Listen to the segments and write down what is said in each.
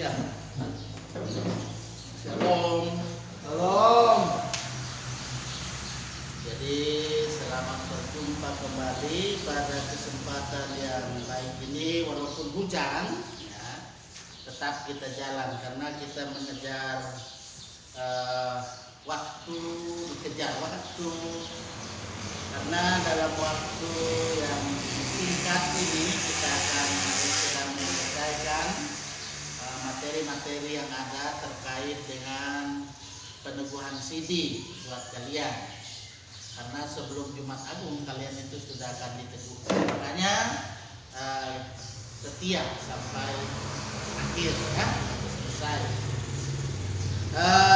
Ya. Shalom. Shalom. Jadi selamat berjumpa kembali pada kesempatan yang baik ini, walaupun hujan, ya, tetap kita jalan karena kita mengejar waktu, dikejar waktu. Karena dalam waktu yang singkat ini kita akan sedang menyelesaikan materi-materi yang ada terkait dengan peneguhan CD buat kalian. Karena sebelum Jumat Agung kalian itu sudah akan diteguhkan. Makanya setia sampai akhir, ya, selesai.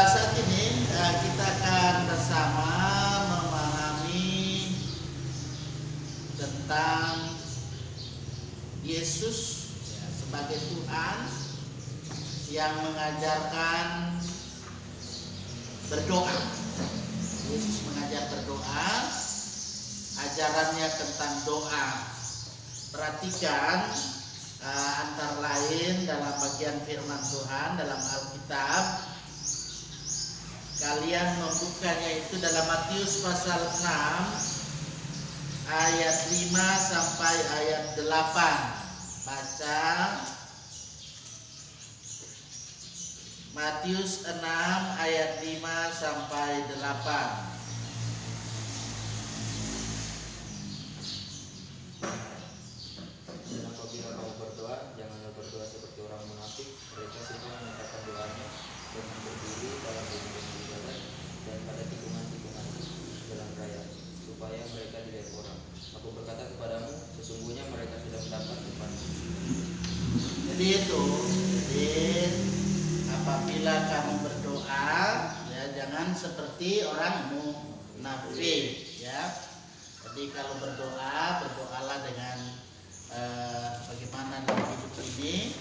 Saat ini kita akan bersama memahami tentang Yesus, ya, sebagai Tuhan yang mengajarkan berdoa. Yesus mengajar berdoa, ajarannya tentang doa. Perhatikan antara lain dalam bagian firman Tuhan dalam Alkitab. Kalian membukanya itu dalam Matius pasal 6 ayat 5 sampai ayat 8. Baca Matius 6 ayat 5 sampai 8. Dan apabila kamu berdoa, janganlah berdoa seperti orang munafik. Mereka suka mengucapkan doanya dengan berdiri dalam dinding ibadat dan pada tikungan-tikungan jalan raya, supaya mereka dilihat orang. Aku berkata kepadamu, sesungguhnya mereka sudah mendapat upahnya. Jadi apabila kamu berdoa, ya jangan seperti orang munafik, ya. Jadi kalau berdoa, berdoalah dengan bagaimana dalam hidup ini.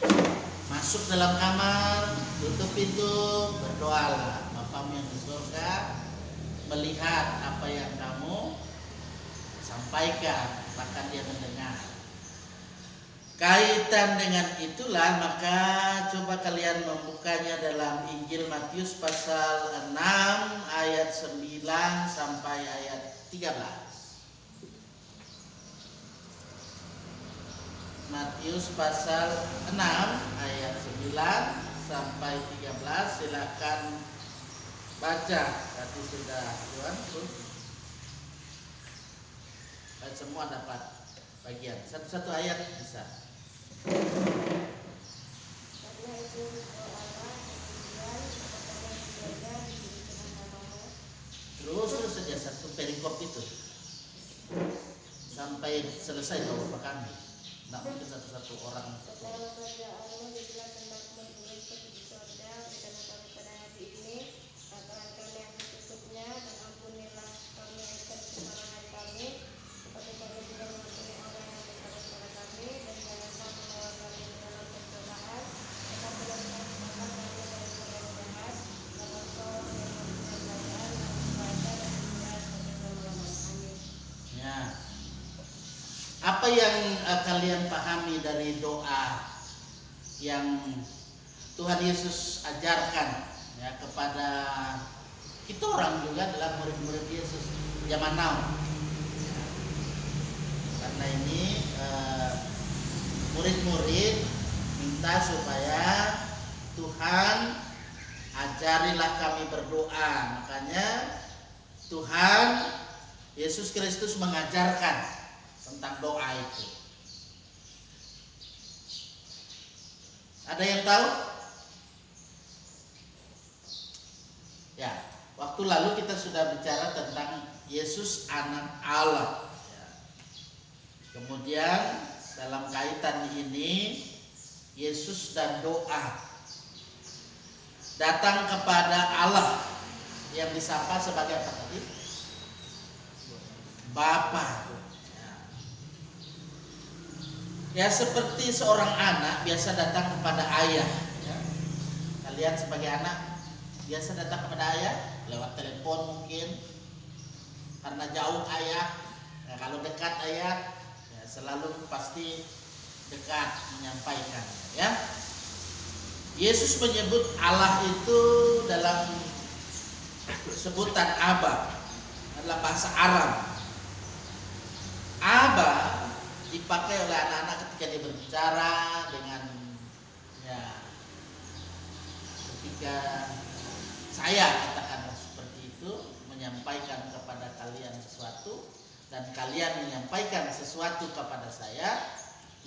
Masuk dalam kamar, tutup pintu, berdoalah. Bapamu yang di surga melihat apa yang kamu sampaikan, bahkan dia mendengar. Kaitan dengan itulah, maka coba kalian membukanya dalam Injil Matius pasal 6 ayat 9 sampai ayat 13. Matius pasal 6 ayat 9 sampai 13, silakan baca. Tadi sudah Tuhan terus. Semua dapat bagian. Satu-satu ayat bisa. Terus saja satu perikop itu sampai selesai doa kami. Tidak mungkin satu-satu orang. Apa yang kalian pahami dari doa yang Tuhan Yesus ajarkan, ya, kepada kita orang juga dalam murid-murid Yesus zaman now? Karena ini murid-murid minta supaya Tuhan ajarilah kami berdoa. Makanya Tuhan Yesus Kristus mengajarkan tentang doa itu. Ada yang tahu? Ya, waktu lalu kita sudah bicara tentang Yesus anak Allah. Ya. Kemudian dalam kaitan ini Yesus dan doa, datang kepada Allah yang disapa sebagai apa tadi? Bapa. Ya, seperti seorang anak biasa datang kepada ayah, ya. Kalian sebagai anak biasa datang kepada ayah lewat telepon mungkin, karena jauh ayah. Nah, kalau dekat ayah, ya, selalu pasti dekat menyampaikan, ya. Yesus menyebut Allah itu dalam sebutan Aba, adalah bahasa Aram. Aba dipakai oleh anak-anak ketika dia berbicara dengan, ya, ketika saya katakanlah seperti itu, menyampaikan kepada kalian sesuatu dan kalian menyampaikan sesuatu kepada saya,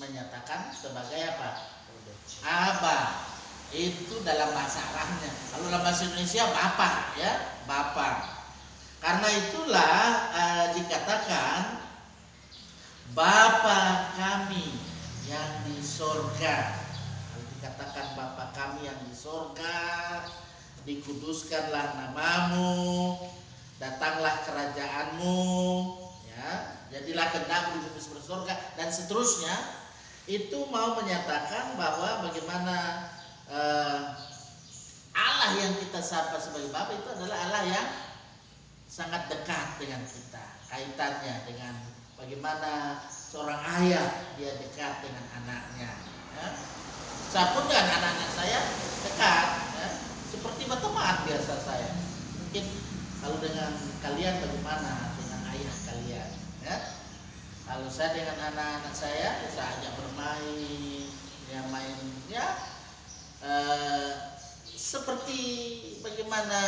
menyatakan sebagai apa? Aba. Itu dalam bahasa Arabnya. Kalau dalam bahasa Indonesia Bapak, ya, Bapak. Karena itulah dikatakan Bapa kami yang di sorga. Kalau dikatakan Bapa kami yang di sorga, dikuduskanlah namamu, datanglah kerajaanmu, ya, jadilah kehendakmu di bumi seperti sorga, dan seterusnya. Itu mau menyatakan bahwa bagaimana Allah yang kita sapa sebagai Bapa itu adalah Allah yang sangat dekat dengan kita. Kaitannya dengan bagaimana seorang ayah dia dekat dengan anaknya, ya. Saya pun dengan anak-anak saya dekat, ya, seperti berteman biasa saya. Mungkin kalau dengan kalian bagaimana dengan ayah kalian, ya. Kalau saya dengan anak-anak saya ajak bermain, ya, main, ya, seperti bagaimana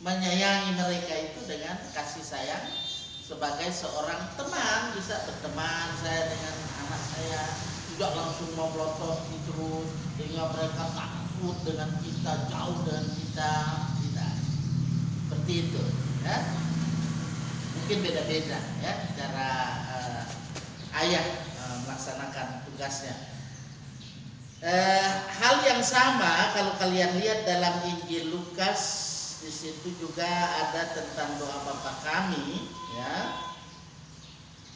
menyayangi mereka itu dengan kasih sayang sebagai seorang teman. Bisa berteman saya dengan anak saya, tidak langsung memelototi terus sehingga mereka takut dengan kita, jauh dengan kita, tidak seperti itu, ya. Mungkin beda-beda, ya, cara ayah melaksanakan tugasnya. Hal yang sama kalau kalian lihat dalam Injil Lukas, di situ juga ada tentang doa Bapa kami, ya.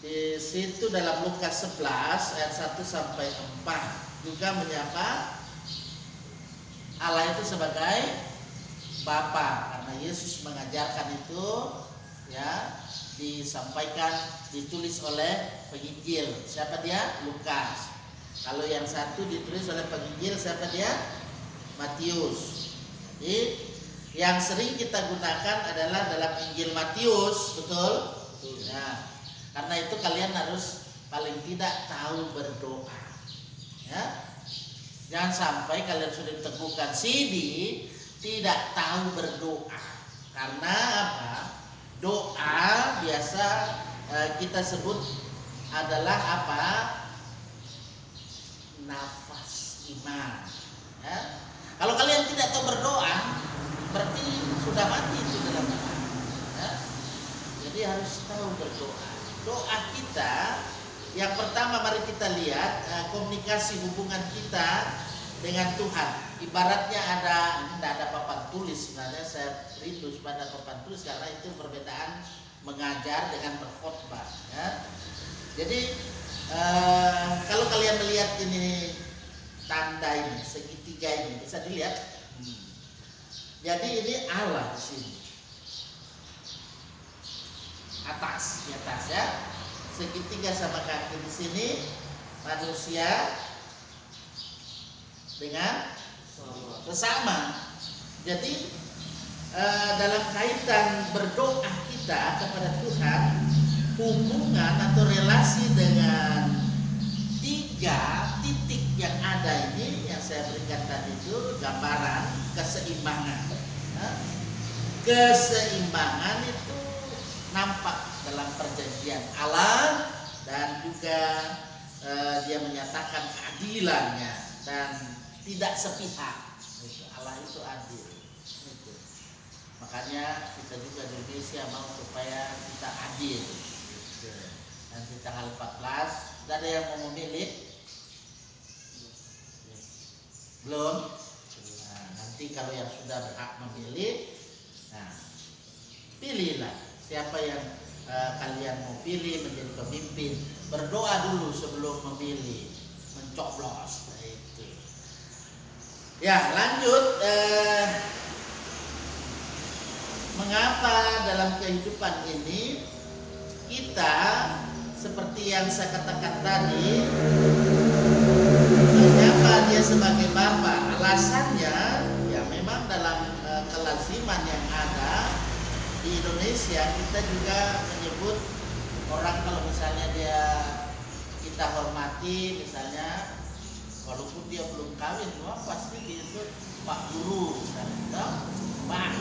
Di situ dalam Lukas 11 ayat 1 sampai 4 juga menyapa Allah itu sebagai Bapa, karena Yesus mengajarkan itu, ya, disampaikan, ditulis oleh penginjil. Siapa dia? Lukas. Kalau yang satu ditulis oleh penginjil, siapa dia? Matius. Jadi yang sering kita gunakan adalah dalam Injil Matius, betul? Ya. Karena itu kalian harus paling tidak tahu berdoa, ya. Jangan sampai kalian sudah diteguhkan Sidi tidak tahu berdoa. Karena apa? Doa biasa kita sebut adalah apa? Nafas iman, ya. Kalau kalian tidak tahu berdoa, berarti sudah mati itu dalam iman, ya. Jadi harus tahu berdoa. Doa kita yang pertama, mari kita lihat komunikasi hubungan kita dengan Tuhan. Ibaratnya tidak ada papan tulis. Sebenarnya saya rindu pada papan tulis karena itu perbedaan mengajar dengan berkhotbah, ya. Jadi kalau kalian melihat ini tanda ini, segitiga ini bisa dilihat. Jadi ini Allah di sini. Atas, di atas, ya. Segitiga sama kaki di sini, manusia dengan bersama. Jadi dalam kaitan berdoa kita kepada Tuhan, hubungan atau relasi dengan tiga titik yang ada ini yang saya berikan tadi itu gambaran keseimbangan. Keseimbangan itu nampak dalam perjanjian Allah, dan juga dia menyatakan keadilannya dan tidak sepihak. Allah itu adil. Makanya kita juga di Indonesia mau supaya kita adil. Nanti tanggal 14 sudah ada yang mau memilih? Belum? Nah, nanti kalau yang sudah berhak memilih, nah, pilihlah siapa yang kalian mau pilih menjadi pemimpin. Berdoa dulu sebelum memilih, mencoblos. Nah, itu. Ya, lanjut. Mengapa dalam kehidupan ini kita seperti yang saya katakan tadi, mengapa dia sebagai bapa. Alasannya ya memang dalam kelaziman yang ada di Indonesia, kita juga menyebut orang kalau misalnya dia kita hormati, misalnya walaupun dia belum kawin, wah pasti disebut Pak Guru, misalnya, Pak,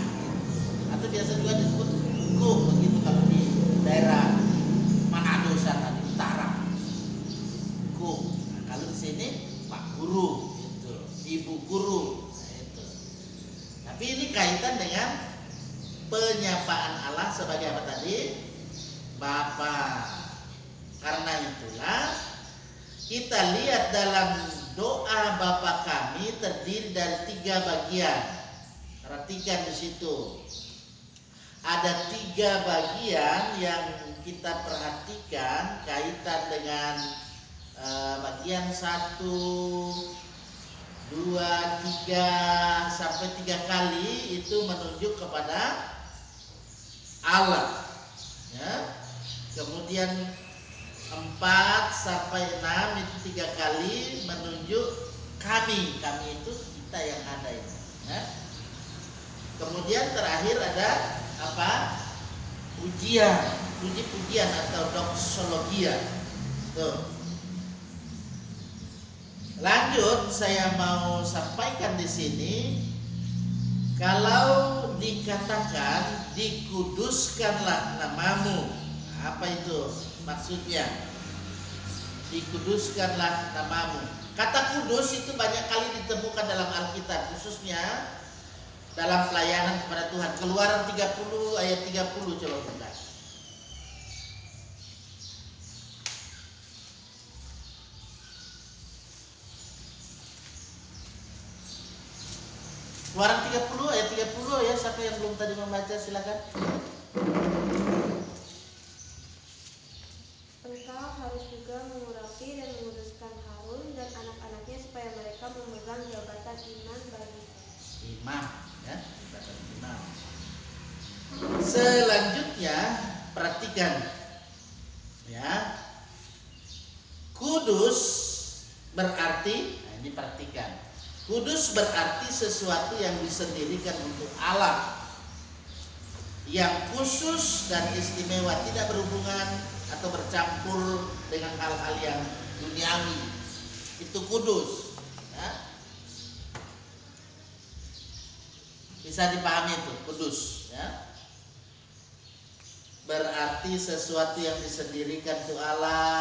atau biasa juga disebut Ku, begitu kalau di daerah Manado sana di utara, Ku. Nah, kalau di sini Pak Guru, gitu, Ibu Guru, nah, itu. Tapi ini kaitan dengan penyapaan Allah sebagai apa tadi? Bapa. Karena itulah kita lihat dalam doa Bapa kami terdiri dari 3 bagian. Perhatikan di situ. Ada 3 bagian yang kita perhatikan kaitan dengan bagian 1, 2, 3 sampai 3 kali itu menunjuk kepada Allah. Ya. Kemudian 4 sampai 6 itu 3 kali menunjuk kami. Kami itu kita yang ada ini. Ya. Kemudian terakhir ada apa? Pujian, puji-pujian atau doxologia. Tuh. Lanjut, saya mau sampaikan di sini, kalau dikatakan dikuduskanlah namamu, apa itu maksudnya? Dikuduskanlah namamu. Kata kudus itu banyak kali ditemukan dalam Alkitab, khususnya dalam pelayanan kepada Tuhan. Keluaran 30 ayat 30 coba buka. Keluaran 30 ayat 30 ya, siapa yang belum tadi membaca silakan. Engkau harus juga mengurapi dan menguduskan Harun dan anak-anaknya supaya mereka memegang jabatan imam bagi Imam, ya, jabatan imam. Selanjutnya perhatikan, ya, kudus berarti, nah ini perhatikan, kudus berarti sesuatu yang disendirikan untuk Allah, yang khusus dan istimewa, tidak berhubungan atau bercampur dengan hal-hal yang duniawi. Itu kudus, ya. Bisa dipahami itu kudus, ya. Berarti sesuatu yang disendirikan untuk Allah,